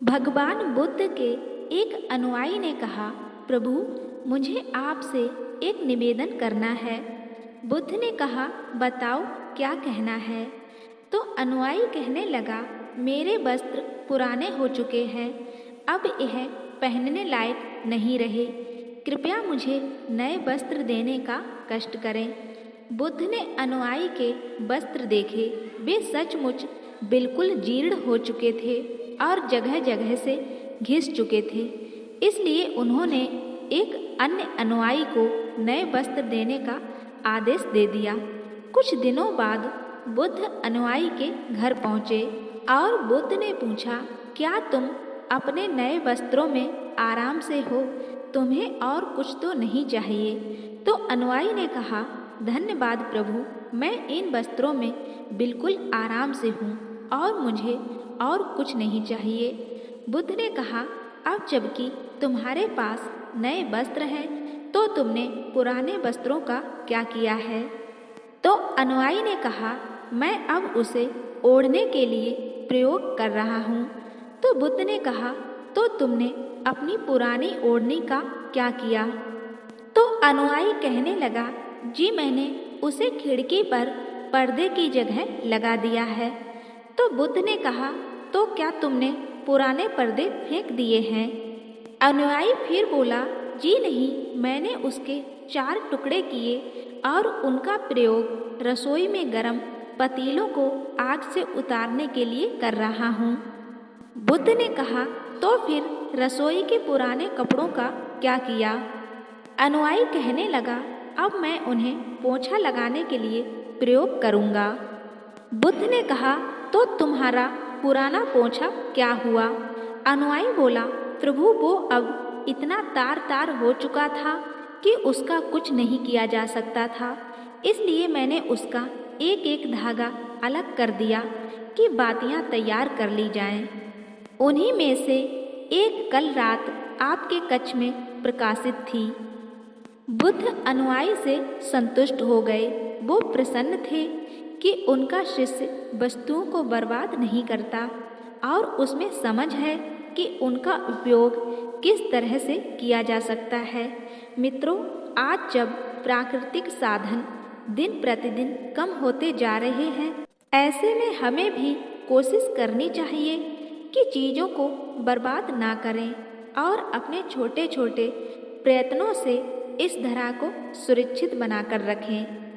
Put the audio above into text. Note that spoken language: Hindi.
भगवान बुद्ध के एक अनुयायी ने कहा, प्रभु मुझे आपसे एक निवेदन करना है। बुद्ध ने कहा, बताओ क्या कहना है। तो अनुयायी कहने लगा, मेरे वस्त्र पुराने हो चुके हैं, अब यह पहनने लायक नहीं रहे, कृपया मुझे नए वस्त्र देने का कष्ट करें। बुद्ध ने अनुयायी के वस्त्र देखे, वे सचमुच बिल्कुल जीर्ण हो चुके थे और जगह जगह से घिस चुके थे। इसलिए उन्होंने एक अन्य अनुयायी को नए वस्त्र देने का आदेश दे दिया। कुछ दिनों बाद बुद्ध अनुयायी के घर पहुँचे और बुद्ध ने पूछा, क्या तुम अपने नए वस्त्रों में आराम से हो? तुम्हें और कुछ तो नहीं चाहिए? तो अनुयायी ने कहा, धन्यवाद प्रभु, मैं इन वस्त्रों में बिल्कुल आराम से हूँ और मुझे और कुछ नहीं चाहिए। बुद्ध ने कहा, अब जबकि तुम्हारे पास नए वस्त्र हैं, तो तुमने पुराने वस्त्रों का क्या किया है? तो अनुयायी ने कहा, मैं अब उसे ओढ़ने के लिए प्रयोग कर रहा हूँ। तो बुद्ध ने कहा, तो तुमने अपनी पुरानी ओढ़नी का क्या किया? तो अनुयायी कहने लगा, जी मैंने उसे खिड़की पर पर्दे की जगह लगा दिया है। तो बुद्ध ने कहा, तो क्या तुमने पुराने पर्दे फेंक दिए हैं? अनुयायी फिर बोला, जी नहीं, मैंने उसके 4 टुकड़े किए और उनका प्रयोग रसोई में गर्म पतीलों को आग से उतारने के लिए कर रहा हूँ। बुद्ध ने कहा, तो फिर रसोई के पुराने कपड़ों का क्या किया? अनुयायी कहने लगा, अब मैं उन्हें पोंछा लगाने के लिए प्रयोग करूँगा। बुद्ध ने कहा, तो तुम्हारा पुराना पोंछा क्या हुआ? अनुयायी बोला, प्रभु वो अब इतना तार तार हो चुका था कि उसका कुछ नहीं किया जा सकता था, इसलिए मैंने उसका एक एक धागा अलग कर दिया कि बातियां तैयार कर ली जाएं। उन्हीं में से एक कल रात आपके कक्ष में प्रकाशित थी। बुद्ध अनुयायी से संतुष्ट हो गए। वो प्रसन्न थे कि उनका शिष्य वस्तुओं को बर्बाद नहीं करता और उसमें समझ है कि उनका उपयोग किस तरह से किया जा सकता है। मित्रों, आज जब प्राकृतिक साधन दिन प्रतिदिन कम होते जा रहे हैं, ऐसे में हमें भी कोशिश करनी चाहिए कि चीज़ों को बर्बाद ना करें और अपने छोटे छोटे प्रयत्नों से इस धरा को सुरक्षित बनाकर रखें।